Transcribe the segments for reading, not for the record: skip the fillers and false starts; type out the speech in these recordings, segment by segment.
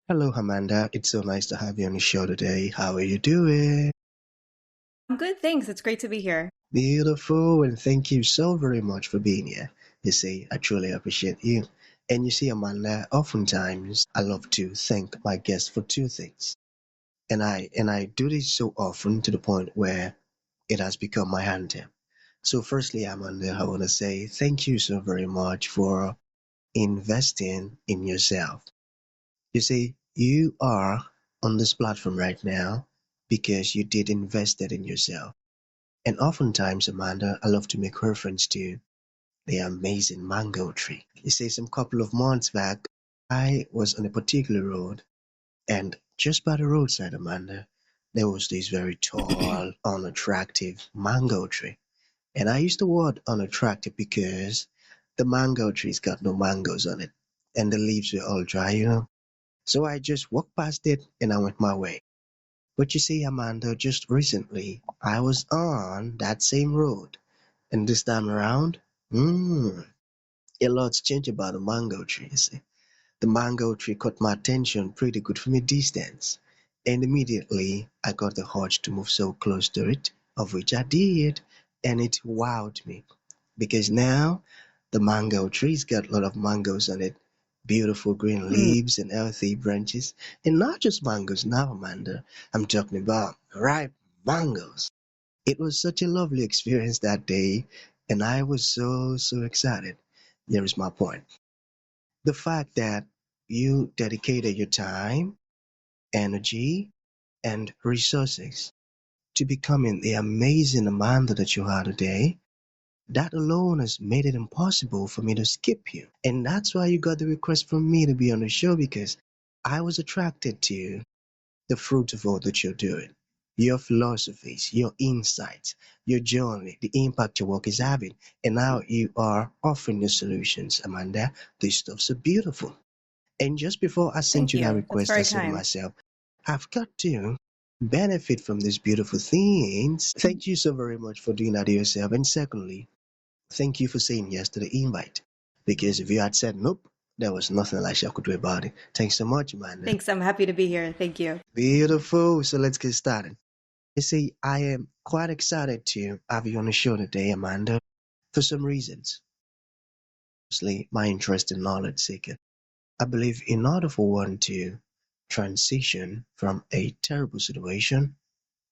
Hello, Amanda. It's so nice to have you on the show today. How are you doing? I'm good, thanks. It's great to be here. Beautiful, and thank you so very much for being here. You see, I truly appreciate you. And you see, Amanda, oftentimes I love to thank my guests for two things. And I do this so often to the point where it has become my anthem. So firstly, Amanda, I want to say thank you so very much for investing in yourself. You see, you are on this platform right now because you did invested in yourself. And oftentimes, Amanda, I love to make reference to the amazing mango tree. You see, some couple of months back, I was on a particular road, and just by the roadside, Amanda, there was this very tall, unattractive mango tree. And I used the word unattractive because the mango tree's got no mangoes on it, and the leaves were all dry. So I just walked past it and I went my way. But you see, Amanda, just recently I was on that same road, and this time around, a lot's changed about the mango tree. You see, the mango tree caught my attention pretty good from a distance, and immediately I got the urge to move so close to it, of which I did, and it wowed me because now the mango tree's got a lot of mangoes on it, beautiful green Mm, leaves and healthy branches. And not just mangoes now, Amanda. I'm talking about ripe mangoes. It was such a lovely experience that day, and I was so excited. Here is my point. The fact that you dedicated your time, energy, and resources to becoming the amazing Amanda that you are today, that alone has made it impossible for me to skip you. And that's why you got the request from me to be on the show because I was attracted to the fruit of all that you're doing. Your philosophies, your insights, your journey, the impact your work is having, and how you are offering the solutions, Amanda. This stuff's so beautiful. And just before I sent thank you that you. That's request, I very said to kind. myself, I've got to benefit from these beautiful things. Thank you so very much for doing that to yourself. And secondly, thank you for saying yes to the invite. Because if you had said nope, there was nothing Elisha could do about it. Thanks so much, Amanda. Thanks. I'm happy to be here. Thank you. Beautiful. So let's get started. You see, I am quite excited to have you on the show today, Amanda, for some reasons. Mostly my interest in knowledge seeking. I believe in order for one to transition from a terrible situation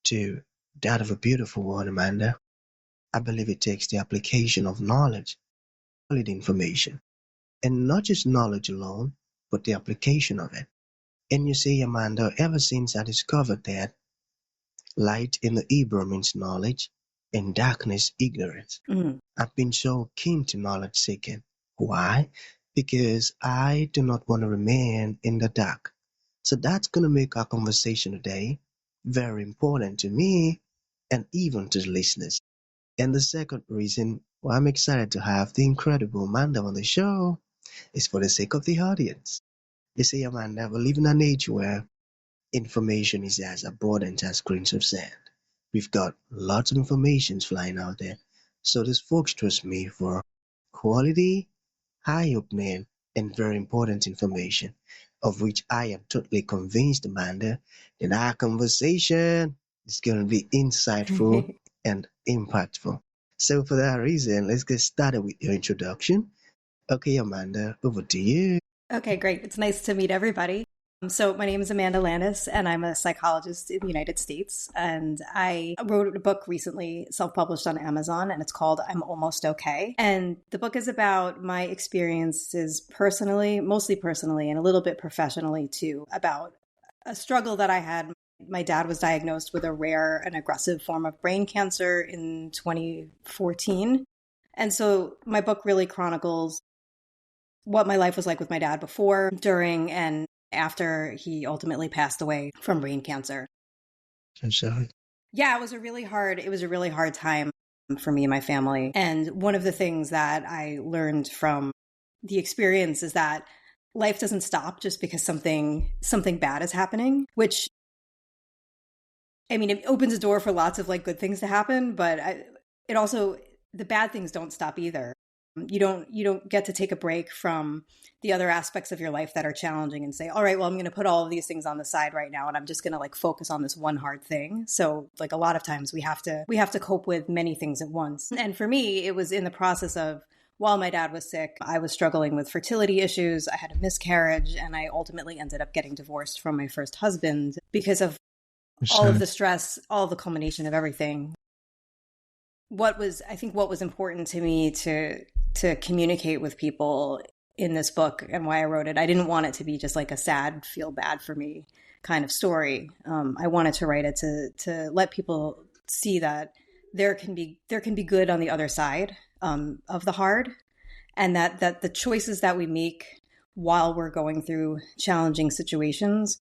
to that of a beautiful one, Amanda, I believe it takes the application of knowledge, solid information. And not just knowledge alone, but the application of it. And you see, Amanda, ever since I discovered that light in the Hebrew means knowledge and darkness ignorance, Mm, I've been so keen to knowledge seeking. Why? Because I do not want to remain in the dark. So that's going to make our conversation today very important to me and even to the listeners. And the second reason why I'm excited to have the incredible Amanda on the show is for the sake of the audience. You see, Amanda, we live in an age where information is as abundant as grains of sand. We've got lots of information flying out there. So these folks trust me for quality, eye-opening, and very important information, of which I am totally convinced, Amanda, that our conversation is going to be insightful mm. and impactful. So for that reason, let's get started with your introduction. Okay, Amanda, over to you. Okay, great. It's nice to meet everybody. So, my name is Amanda Landis, and I'm a psychologist in the United States. And I wrote a book recently, self published on Amazon, and it's called I'm Almost Okay. And the book is about my experiences personally, mostly personally, and a little bit professionally too, about a struggle that I had. My dad was diagnosed with a rare and aggressive form of brain cancer in 2014. And so, my book really chronicles what my life was like with my dad before, during, and after he ultimately passed away from brain cancer. I'm sorry. Yeah, it was a really hard time for me and my family. And one of the things that I learned from the experience is that life doesn't stop just because something bad is happening, which I mean, it opens a door for lots of like good things to happen, but it also the bad things don't stop either. You don't get to take a break from the other aspects of your life that are challenging and say, all right, well, I'm going to put all of these things on the side right now, and I'm just going to like focus on this one hard thing. So like a lot of times we have to cope with many things at once. And for me, it was in the process of, while my dad was sick, I was struggling with fertility issues. I had a miscarriage, and I ultimately ended up getting divorced from my first husband because of all of the stress, all of the culmination of everything. What was important to me to communicate with people in this book, and why I wrote it, I didn't want it to be just like a sad, feel bad for me kind of story. I wanted to write it to let people see that there can be good on the other side of the hard, and that the choices that we make while we're going through challenging situations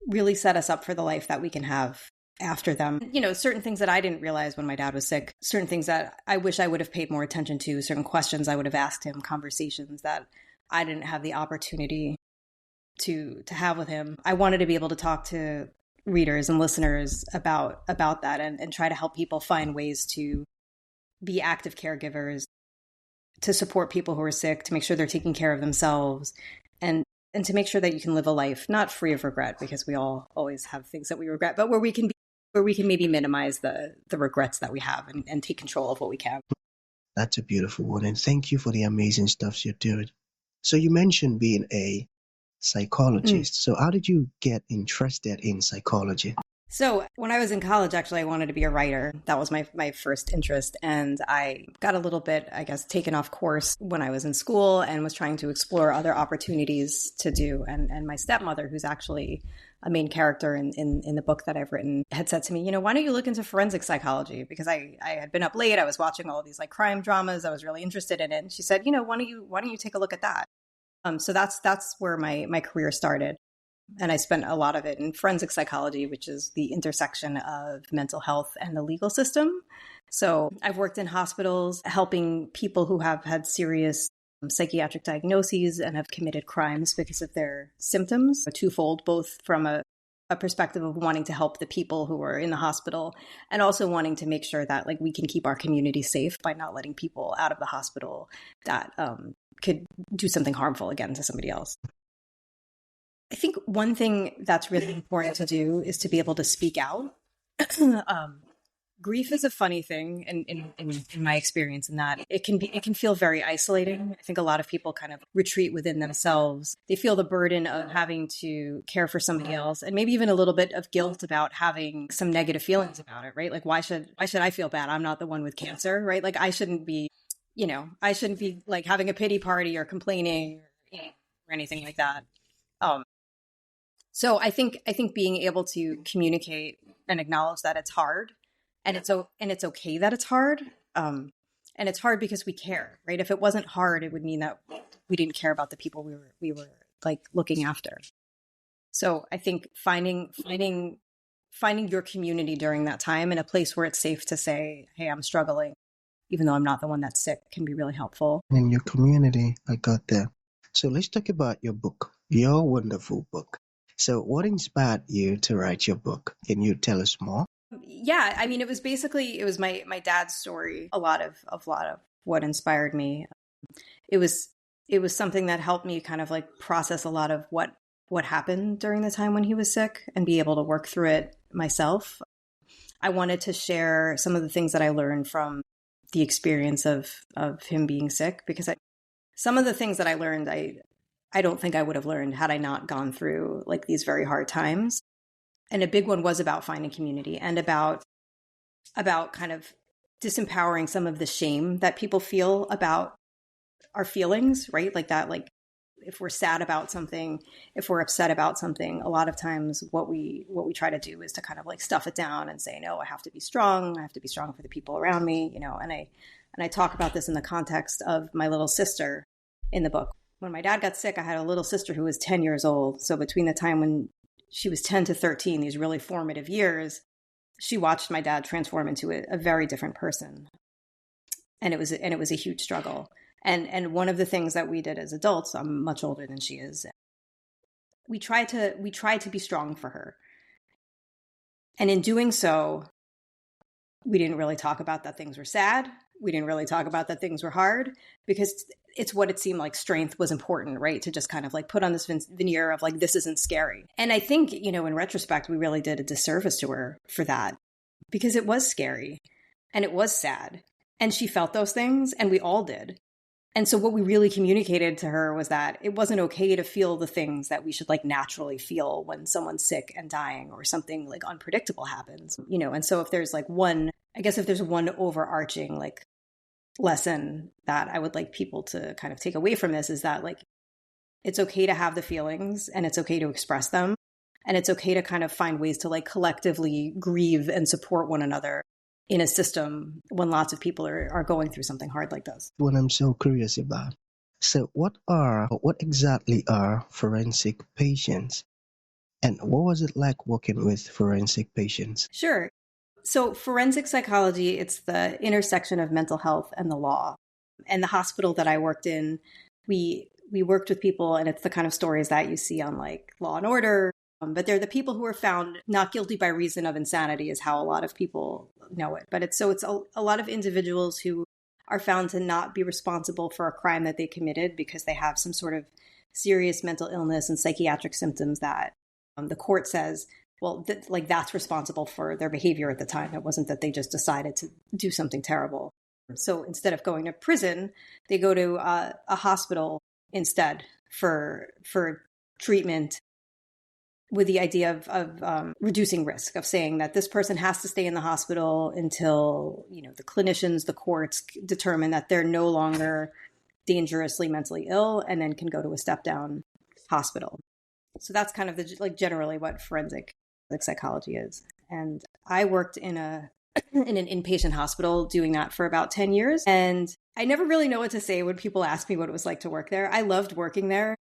really set us up for the life that we can have after them. Certain things that I didn't realize when my dad was sick, certain things that I wish I would have paid more attention to, certain questions I would have asked him, conversations that I didn't have the opportunity to have with him. I wanted to be able to talk to readers and listeners about that, and try to help people find ways to be active caregivers, to support people who are sick, to make sure they're taking care of themselves, and to make sure that you can live a life not free of regret, because we all always have things that we regret, but where we can maybe minimize the regrets that we have, and take control of what we can. That's a beautiful one, and thank you for the amazing stuff you're doing. So you mentioned being a psychologist. So how did you get interested in psychology? So when I was in college, actually, I wanted to be a writer. That was my first interest. And I got a little bit, I guess, taken off course when I was in school, and was trying to explore other opportunities to do. And my stepmother, who's actually a main character in the book that I've written, had said to me, why don't you look into forensic psychology? Because I had been up late. I was watching all of these like crime dramas. I was really interested in it. And she said, why don't you take a look at that? So that's where my career started. And I spent a lot of it in forensic psychology, which is the intersection of mental health and the legal system. So I've worked in hospitals helping people who have had serious psychiatric diagnoses and have committed crimes because of their symptoms, twofold, both from a perspective of wanting to help the people who are in the hospital, and also wanting to make sure that like we can keep our community safe by not letting people out of the hospital that could do something harmful again to somebody else. I think one thing that's really important to do is to be able to speak out. Grief is a funny thing in my experience, in that it can feel very isolating. I think a lot of people kind of retreat within themselves. They feel the burden of having to care for somebody else, and maybe even a little bit of guilt about having some negative feelings about it, right? Like why should I feel bad? I'm not the one with cancer, right? Like I shouldn't be like having a pity party or complaining or anything like that. So I think being able to communicate and acknowledge that it's hard, and it's okay that it's hard, and it's hard because we care, right? If it wasn't hard, it would mean that we didn't care about the people we were like looking after. So I think finding your community during that time in a place where it's safe to say, "Hey, I'm struggling," even though I'm not the one that's sick, can be really helpful. In your community, I got that. So let's talk about your book, your wonderful book. So what inspired you to write your book? Can you tell us more? Yeah, I mean, it was my dad's story. A lot of what inspired me. It was something that helped me kind of like process a lot of what happened during the time when he was sick, and be able to work through it myself. I wanted to share some of the things that I learned from the experience of him being sick, because some of the things that I learned, I don't think I would have learned had I not gone through like these very hard times. And a big one was about finding community, and about kind of disempowering some of the shame that people feel about our feelings, right? Like that, like if we're sad about something, if we're upset about something, a lot of times what we try to do is to kind of like stuff it down and say, no, I have to be strong. I have to be strong for the people around me, and I talk about this in the context of my little sister in the book. When my dad got sick, I had a little sister who was 10 years old. So between the time when she was 10 to 13, these really formative years, she watched my dad transform into a very different person. And it was a huge struggle. And one of the things that we did as adults, I'm much older than she is, we tried to be strong for her. And in doing so, we didn't really talk about that things were sad. We didn't really talk about that things were hard because it's what it seemed like strength was important, right? To just kind of like put on this veneer of like, this isn't scary. And I think, in retrospect, we really did a disservice to her for that because it was scary and it was sad. And she felt those things and we all did. And so what we really communicated to her was that it wasn't okay to feel the things that we should like naturally feel when someone's sick and dying or something like unpredictable happens, And so if there's like if there's one overarching like lesson that I would like people to kind of take away from this is that like, it's okay to have the feelings and it's okay to express them. And it's okay to kind of find ways to like collectively grieve and support one another in a system when lots of people are going through something hard like this. What I'm so curious about. So what exactly are forensic patients? And what was it like working with forensic patients? Sure. So forensic psychology, it's the intersection of mental health and the law. And the hospital that I worked in, we worked with people, and it's the kind of stories that you see on like Law and Order. But they're the people who are found not guilty by reason of insanity is how a lot of people know it. But it's a lot of individuals who are found to not be responsible for a crime that they committed because they have some sort of serious mental illness and psychiatric symptoms that the court says, well, that's responsible for their behavior at the time. It wasn't that they just decided to do something terrible. So instead of going to prison, they go to a hospital instead for treatment, with the idea of reducing risk, of saying that this person has to stay in the hospital until, the clinicians, the courts determine that they're no longer dangerously mentally ill and then can go to a step-down hospital. So that's kind of generally what forensic psychology is. And I worked in an inpatient hospital doing that for about 10 years. And I never really know what to say when people ask me what it was like to work there. I loved working there.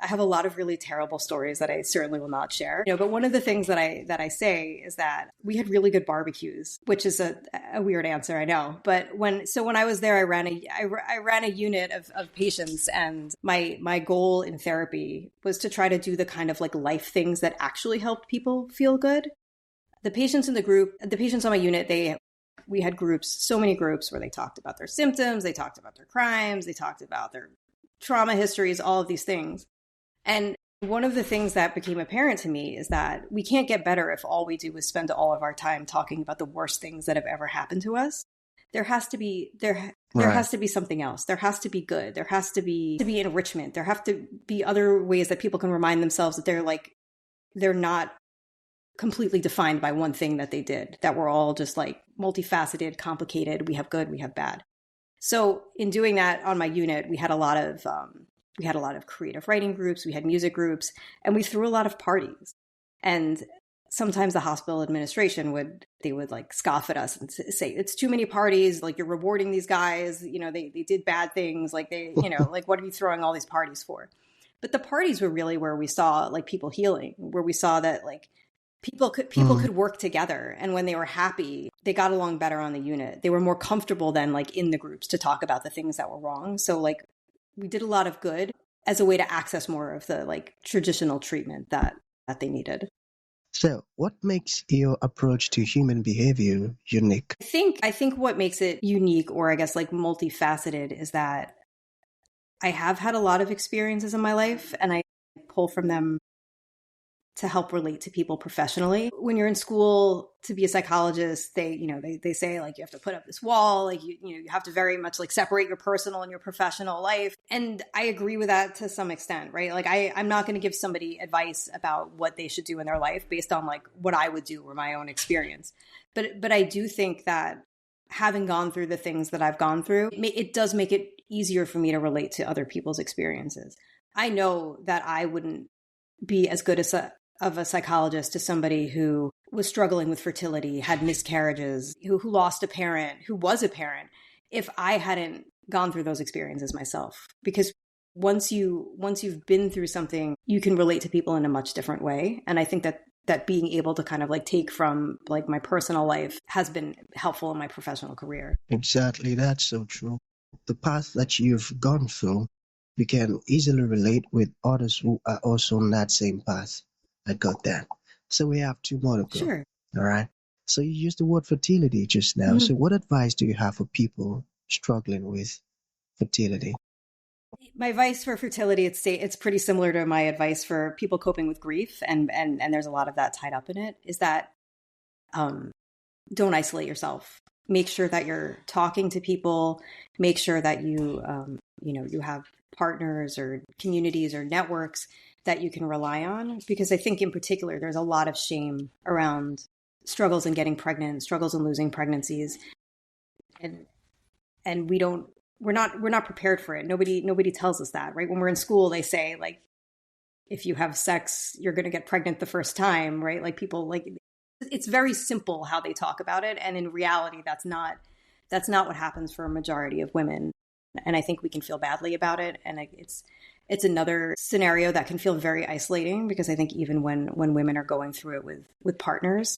I have a lot of really terrible stories that I certainly will not share. But one of the things that I say is that we had really good barbecues, which is a weird answer, I know. But when I was there, I ran a unit of patients, and my goal in therapy was to try to do the kind of like life things that actually helped people feel good. The patients on my unit, we had groups, so many groups where they talked about their symptoms, they talked about their crimes, they talked about their trauma histories, all of these things. And one of the things that became apparent to me is that we can't get better if all we do is spend all of our time talking about the worst things that have ever happened to us. There has to be has to be something else. There has to be good. There has to be enrichment. There have to be other ways that people can remind themselves that they're not completely defined by one thing that they did, that we're all just like multifaceted, complicated. We have good, we have bad. So in doing that on my unit, we had a lot of creative writing groups, we had music groups, and we threw a lot of parties. And sometimes the hospital administration would like scoff at us and say, it's too many parties, like you're rewarding these guys, they did bad things, like like what are you throwing all these parties for? But the parties were really where we saw like people healing, where we saw that like people could work together, and when they were happy, they got along better on the unit. They were more comfortable than like in the groups to talk about the things that were wrong. So like we did a lot of good as a way to access more of the like traditional treatment that they needed. So what makes your approach to human behavior unique? I think what makes it unique, or I guess like multifaceted, is that I have had a lot of experiences in my life, and I pull from them to help relate to people professionally. When you're in school to be a psychologist, they say like you have to put up this wall, like you have to very much like separate your personal and your professional life. And I agree with that to some extent, right? Like I'm not going to give somebody advice about what they should do in their life based on like what I would do or my own experience. But I do think that having gone through the things that I've gone through, it does make it easier for me to relate to other people's experiences. I know that I wouldn't be as good of a psychologist to somebody who was struggling with fertility, had miscarriages, who lost a parent, who was a parent, if I hadn't gone through those experiences myself. Because once you've been through something, you can relate to people in a much different way. And I think that being able to kind of like take from like my personal life has been helpful in my professional career. Exactly, that's so true. The path that you've gone through, you can easily relate with others who are also on that same path. I got that. So we have two more to go. Sure. All right. So you used the word fertility just now. Mm-hmm. So what advice do you have for people struggling with fertility? My advice for fertility, it's pretty similar to my advice for people coping with grief, and there's a lot of that tied up in it. Is that um, don't isolate yourself. Make sure that you're talking to people. Make sure that you have partners or communities or networks that you can rely on. Because I think in particular, there's a lot of shame around struggles in getting pregnant, struggles in losing pregnancies, and we're not prepared for it. Nobody tells us that, right? When we're in school, they say like, if you have sex, you're going to get pregnant the first time, right? Like people like it's very simple how they talk about it, and in reality, that's not what happens for a majority of women. And I think we can feel badly about it, and it's another scenario that can feel very isolating, because I think even when women are going through it with partners,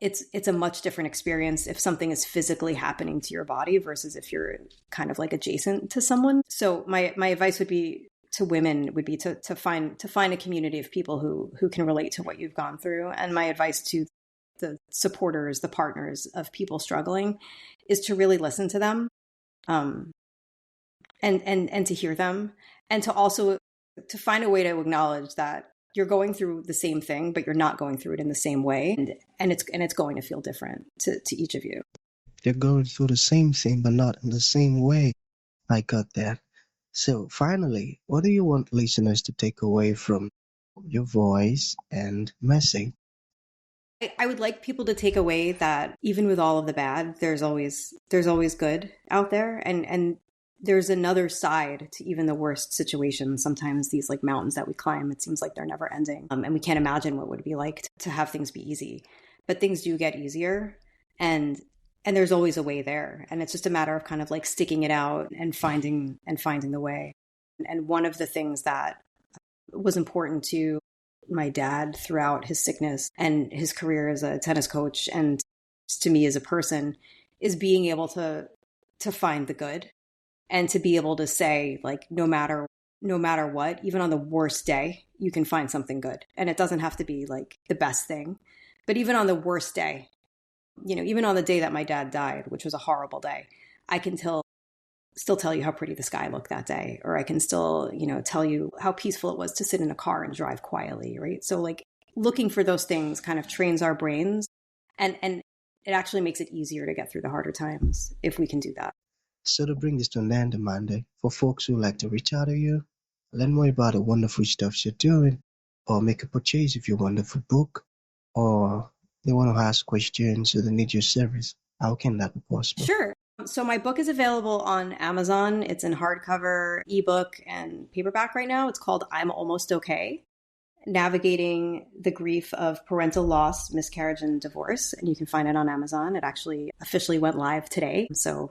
it's a much different experience if something is physically happening to your body versus if you're kind of like adjacent to someone. So my advice would be to women would be to find a community of people who can relate to what you've gone through. And my advice to the supporters, the partners of people struggling, is to really listen to them, and to hear them, and to also to find a way to acknowledge that you're going through the same thing, but you're not going through it in the same way, and it's going to feel different to each of you. They're going through the same thing, but not in the same way. I got that. So finally, what do you want listeners to take away from your voice and message? I would like people to take away that even with all of the bad, there's always good out there, and there's another side to even the worst situations. Sometimes these like mountains that we climb, it seems like they're never ending, and we can't imagine what it would be like to have things be easy. But things do get easier, and there's always a way there, and it's just a matter of kind of like sticking it out and finding the way. And one of the things that was important to my dad throughout his sickness and his career as a tennis coach, and to me as a person, is being able to find the good, and to be able to say, like, no matter what, even on the worst day, you can find something good. And it doesn't have to be like the best thing, but even on the worst day, even on the day that my dad died, which was a horrible day, I can still tell you how pretty the sky looked that day, or I can still, tell you how peaceful it was to sit in a car and drive quietly, right? So like looking for those things kind of trains our brains, and it actually makes it easier to get through the harder times if we can do that. So to bring this to an end, Amanda, for folks who like to reach out to you, learn more about the wonderful stuff you're doing, or make a purchase of your wonderful book, or they want to ask questions or they need your service, how can that be possible? Sure. So my book is available on Amazon. It's in hardcover, ebook, and paperback right now. It's called I'm Almost Okay: Navigating the Grief of Parental Loss, Miscarriage, and Divorce. And you can find it on Amazon. It actually officially went live today, so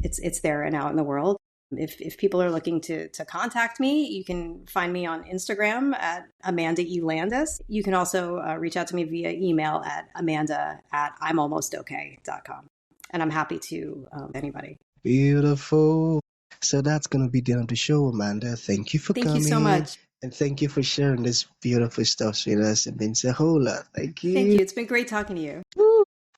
it's there and out in the world. If people are looking to contact me, you can find me on Instagram at Amanda E. Landis. You can also reach out to me via email at amanda@imalmostokay.com. And I'm happy to anybody. Beautiful. So that's going to be the end of the show, Amanda. Thank you for coming. Thank you so much. And thank you for sharing this beautiful stuff with us. It means a whole lot. Thank you. Thank you. It's been great talking to you.